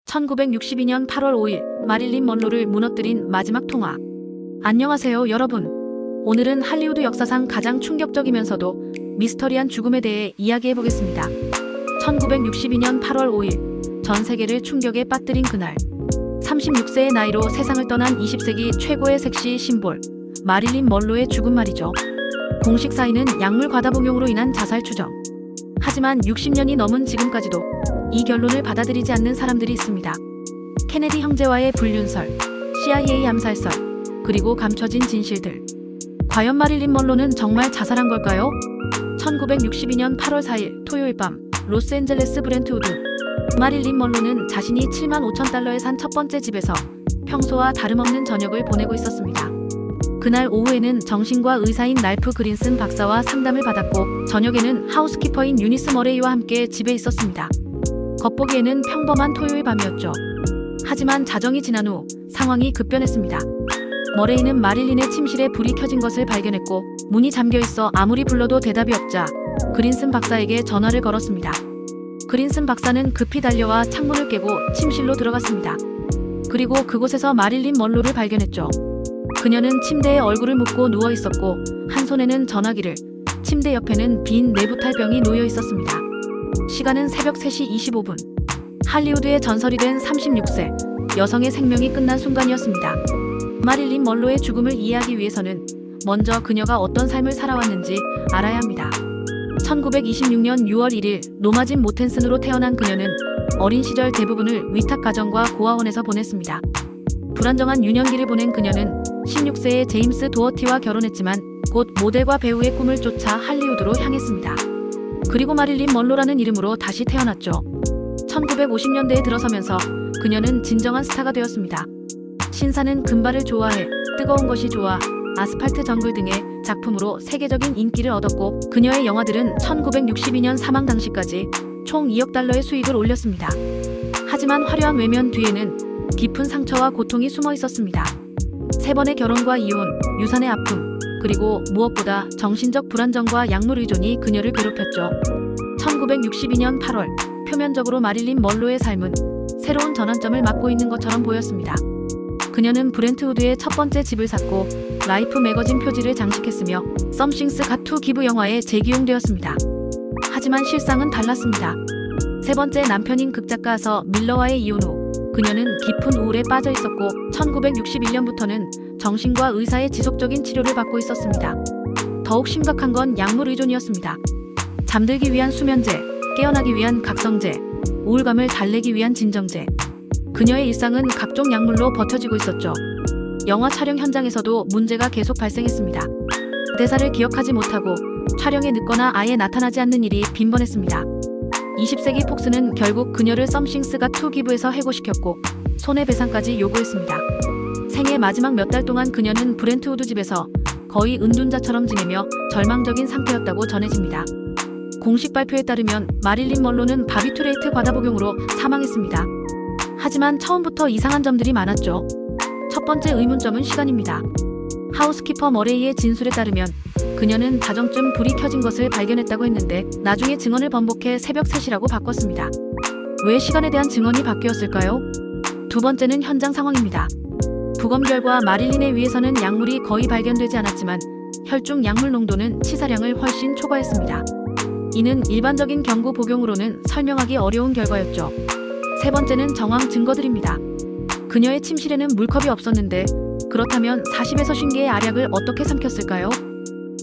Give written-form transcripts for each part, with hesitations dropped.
1962년 8월 5일 마릴린 먼로를 무너뜨린 마지막 통화. 안녕하세요 여러분. 오늘은 할리우드 역사상 가장 충격적이면서도 미스터리한 죽음에 대해 이야기해보겠습니다. 1962년 8월 5일 전 세계를 충격에 빠뜨린 그날, 36세의 나이로 세상을 떠난 20세기 최고의 섹시 심볼 마릴린 먼로의 죽음 말이죠. 공식 사인은 약물 과다 복용으로 인한 자살 추정. 하지만 60년이 넘은 지금까지도 이 결론을 받아들이지 않는 사람들이 있습니다. 케네디 형제와의 불륜설, CIA 암살설, 그리고 감춰진 진실들. 과연 마릴린 먼로는 정말 자살한 걸까요? 1962년 8월 4일 토요일 밤 로스앤젤레스 브렌트우드. 마릴린 먼로는 자신이 7만 5천 달러에 산 첫 번째 집에서 평소와 다름없는 저녁을 보내고 있었습니다. 그날 오후에는 정신과 의사인 랄프 그린슨 박사와 상담을 받았고, 저녁에는 하우스키퍼인 유니스 머레이와 함께 집에 있었습니다. 겉보기에는 평범한 토요일 밤이었죠. 하지만 자정이 지난 후 상황이 급변했습니다. 머레이는 마릴린의 침실에 불이 켜진 것을 발견했고, 문이 잠겨있어 아무리 불러도 대답이 없자 그린슨 박사에게 전화를 걸었습니다. 그린슨 박사는 급히 달려와 창문을 깨고 침실로 들어갔습니다. 그리고 그곳에서 마릴린 먼로를 발견했죠. 그녀는 침대에 얼굴을 묻고 누워있었고, 한 손에는 전화기를, 침대 옆에는 빈 내부탈병이 놓여 있었습니다. 시간은 새벽 3시 25분. 할리우드의 전설이 된 36세 여성의 생명이 끝난 순간이었습니다. 마릴린 먼로의 죽음을 이해하기 위해서는 먼저 그녀가 어떤 삶을 살아왔는지 알아야 합니다. 1926년 6월 1일 노마진 모텐슨으로 태어난 그녀는 어린 시절 대부분을 위탁 가정과 고아원에서 보냈습니다. 불안정한 유년기를 보낸 그녀는 16세의 제임스 도어티와 결혼했지만 곧 모델과 배우의 꿈을 쫓아 할리우드로 향했습니다. 그리고 마릴린 먼로라는 이름으로 다시 태어났죠. 1950년대에 들어서면서 그녀는 진정한 스타가 되었습니다. 신사는 금발을 좋아해, 뜨거운 것이 좋아, 아스팔트 정글 등의 작품으로 세계적인 인기를 얻었고, 그녀의 영화들은 1962년 사망 당시까지 총 2억 달러의 수익을 올렸습니다. 하지만 화려한 외면 뒤에는 깊은 상처와 고통이 숨어 있었습니다. 3번의 결혼과 이혼, 유산의 아픔, 그리고 무엇보다 정신적 불안정과 약물 의존이 그녀를 괴롭혔죠. 1962년 8월, 표면적으로 마릴린 먼로의 삶은 새로운 전환점을 맞고 있는 것처럼 보였습니다. 그녀는 브렌트우드에 첫 번째 집을 샀고, 라이프 매거진 표지를 장식했으며 Something's Got to Give 영화에 재기용되었습니다. 하지만 실상은 달랐습니다. 세 번째 남편인 극작가 밀러와의 이혼 후 그녀는 깊은 우울에 빠져 있었고, 1961년부터는 정신과 의사의 지속적인 치료를 받고 있었습니다. 더욱 심각한 건 약물 의존이었습니다. 잠들기 위한 수면제, 깨어나기 위한 각성제, 우울감을 달래기 위한 진정제. 그녀의 일상은 각종 약물로 버텨지고 있었죠. 영화 촬영 현장에서도 문제가 계속 발생했습니다. 대사를 기억하지 못하고 촬영에 늦거나 아예 나타나지 않는 일이 빈번했습니다. 20세기 폭스는 결국 그녀를 Something's Got to Give에서 해고시켰고, 손해배상까지 요구했습니다. 생애 마지막 몇 달 동안 그녀는 브렌트우드 집에서 거의 은둔자처럼 지내며 절망적인 상태였다고 전해집니다. 공식 발표에 따르면 마릴린 먼로는 바비투레이트 과다 복용으로 사망했습니다. 하지만 처음부터 이상한 점들이 많았죠. 첫 번째 의문점은 시간입니다. 하우스키퍼 머레이의 진술에 따르면 그녀는 자정쯤 불이 켜진 것을 발견했다고 했는데, 나중에 증언을 번복해 새벽 3시라고 바꿨습니다. 왜 시간에 대한 증언이 바뀌었을까요? 두 번째는 현장 상황입니다. 부검 결과 마릴린에 의해서는 약물이 거의 발견되지 않았지만 혈중 약물 농도는 치사량을 훨씬 초과했습니다. 이는 일반적인 경구 복용으로는 설명하기 어려운 결과였죠. 세 번째는 정황 증거들입니다. 그녀의 침실에는 물컵이 없었는데, 그렇다면 40에서 50개의 알약을 어떻게 삼켰을까요?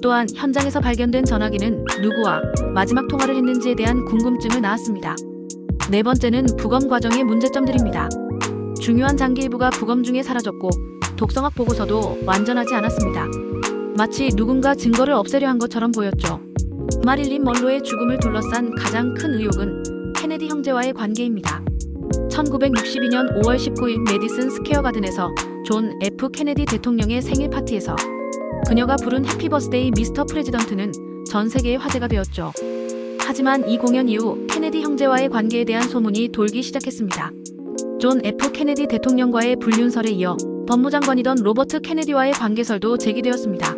또한 현장에서 발견된 전화기는 누구와 마지막 통화를 했는지에 대한 궁금증을 낳았습니다. 네 번째는 부검 과정의 문제점들입니다. 중요한 장기 일부가 부검 중에 사라졌고, 독성학 보고서도 완전하지 않았습니다. 마치 누군가 증거를 없애려 한 것처럼 보였죠. 마릴린 먼로의 죽음을 둘러싼 가장 큰 의혹은 케네디 형제와의 관계입니다. 1962년 5월 19일 메디슨 스퀘어 가든에서 존 F 케네디 대통령의 생일 파티에서 그녀가 부른 해피 버스데이 미스터 프레지던트는 전 세계의 화제가 되었죠. 하지만 이 공연 이후 케네디 형제와의 관계에 대한 소문이 돌기 시작했습니다. 존 F 케네디 대통령과의 불륜설에 이어 법무장관이던 로버트 케네디와의 관계설도 제기되었습니다.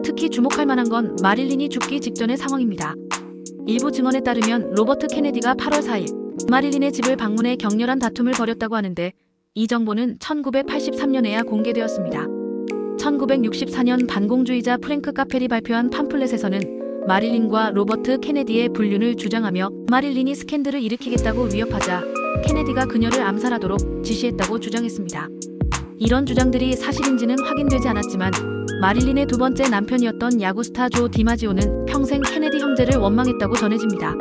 특히 주목할 만한 건 마릴린이 죽기 직전의 상황입니다. 일부 증언에 따르면 로버트 케네디가 8월 4일 마릴린의 집을 방문해 격렬한 다툼을 벌였다고 하는데 이 정보는 1983년에야 공개되었습니다. 1964년 반공주의자 프랭크 카펠이 발표한 팜플렛에서는 마릴린과 로버트 케네디의 불륜을 주장하며 마릴린이 스캔들을 일으키겠다고 위협하자 케네디가 그녀를 암살하도록 지시했다고 주장했습니다. 이런 주장들이 사실인지는 확인되지 않았지만 마릴린의 두 번째 남편이었던 야구스타 조 디마지오는 평생 케네디 형제를 원망했다고 전해집니다.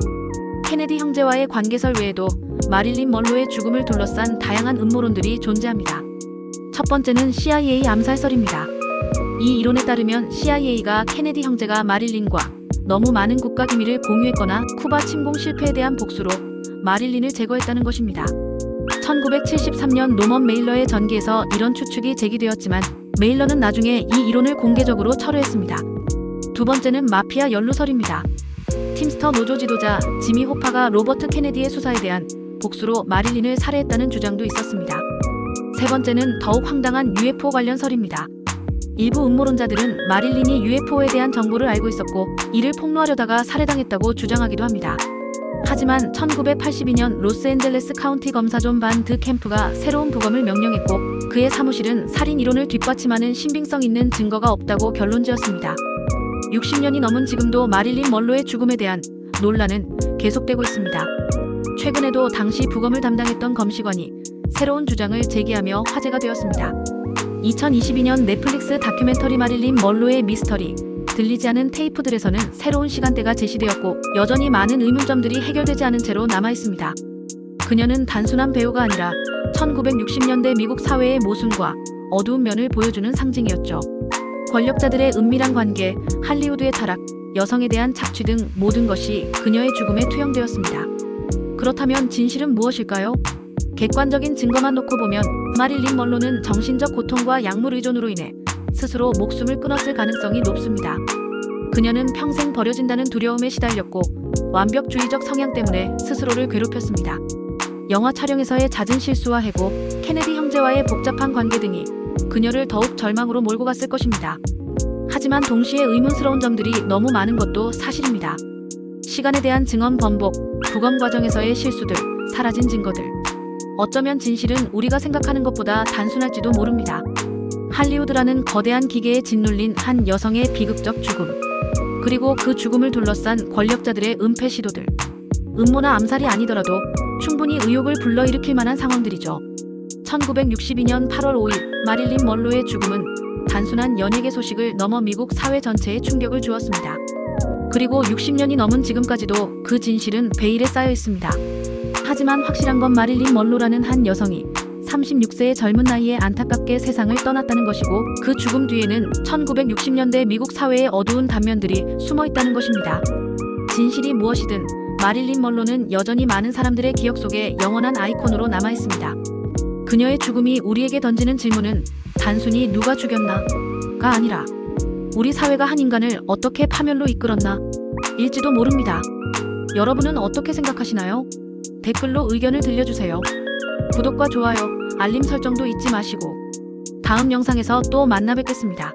케네디 형제와의 관계설 외에도 마릴린 먼로의 죽음을 둘러싼 다양한 음모론들이 존재합니다. 첫 번째는 CIA 암살설입니다. 이 이론에 따르면 CIA가 케네디 형제가 마릴린과 너무 많은 국가 기밀을 공유했거나 쿠바 침공 실패에 대한 복수로 마릴린을 제거했다는 것입니다. 1973년 노먼 메일러의 전기에서 이런 추측이 제기되었지만 메일러는 나중에 이 이론을 공개적으로 철회했습니다. 두 번째는 마피아 연루설입니다. 팀스터 노조 지도자 지미 호파가 로버트 케네디의 수사에 대한 복수로 마릴린을 살해했다는 주장도 있었습니다. 세 번째는 더욱 황당한 UFO 관련설입니다. 일부 음모론자들은 마릴린이 UFO에 대한 정보를 알고 있었고 이를 폭로하려다가 살해당했다고 주장하기도 합니다. 하지만 1982년 로스앤젤레스 카운티 검사 존 반 드 캠프가 새로운 부검을 명령했고 그의 사무실은 살인 이론을 뒷받침하는 신빙성 있는 증거가 없다고 결론지었습니다. 60년이 넘은 지금도 마릴린 먼로의 죽음에 대한 논란은 계속되고 있습니다. 최근에도 당시 부검을 담당했던 검시관이 새로운 주장을 제기하며 화제가 되었습니다. 2022년 넷플릭스 다큐멘터리 마릴린 먼로의 미스터리 들리지 않은 테이프들에서는 새로운 시간대가 제시되었고 여전히 많은 의문점들이 해결되지 않은 채로 남아있습니다. 그녀는 단순한 배우가 아니라 1960년대 미국 사회의 모순과 어두운 면을 보여주는 상징이었죠. 권력자들의 은밀한 관계, 할리우드의 타락, 여성에 대한 착취 등 모든 것이 그녀의 죽음에 투영되었습니다. 그렇다면 진실은 무엇일까요? 객관적인 증거만 놓고 보면 마릴린 먼로는 정신적 고통과 약물 의존으로 인해 스스로 목숨을 끊었을 가능성이 높습니다. 그녀는 평생 버려진다는 두려움에 시달렸고 완벽주의적 성향 때문에 스스로를 괴롭혔습니다. 영화 촬영에서의 잦은 실수와 해고, 케네디 형제와의 복잡한 관계 등이 그녀를 더욱 절망으로 몰고 갔을 것입니다. 하지만 동시에 의문스러운 점들이 너무 많은 것도 사실입니다. 시간에 대한 증언 번복, 부검 과정에서의 실수들, 사라진 증거들. 어쩌면 진실은 우리가 생각하는 것보다 단순할지도 모릅니다. 할리우드라는 거대한 기계에 짓눌린 한 여성의 비극적 죽음, 그리고 그 죽음을 둘러싼 권력자들의 은폐 시도들. 음모나 암살이 아니더라도 충분히 의혹을 불러일으킬 만한 상황들이죠. 1962년 8월 5일 마릴린 먼로의 죽음은 단순한 연예계 소식을 넘어 미국 사회 전체에 충격을 주었습니다. 그리고 60년이 넘은 지금까지도 그 진실은 베일에 쌓여 있습니다. 하지만 확실한 건 마릴린 먼로라는 한 여성이 36세의 젊은 나이에 안타깝게 세상을 떠났다는 것이고 그 죽음 뒤에는 1960년대 미국 사회의 어두운 단면들이 숨어 있다는 것입니다. 진실이 무엇이든 마릴린 먼로는 여전히 많은 사람들의 기억 속에 영원한 아이콘으로 남아 있습니다. 그녀의 죽음이 우리에게 던지는 질문은 단순히 누가 죽였나가 아니라 우리 사회가 한 인간을 어떻게 파멸로 이끌었나 일지도 모릅니다. 여러분은 어떻게 생각하시나요? 댓글로 의견을 들려주세요. 구독과 좋아요, 알림 설정도 잊지 마시고 다음 영상에서 또 만나 뵙겠습니다.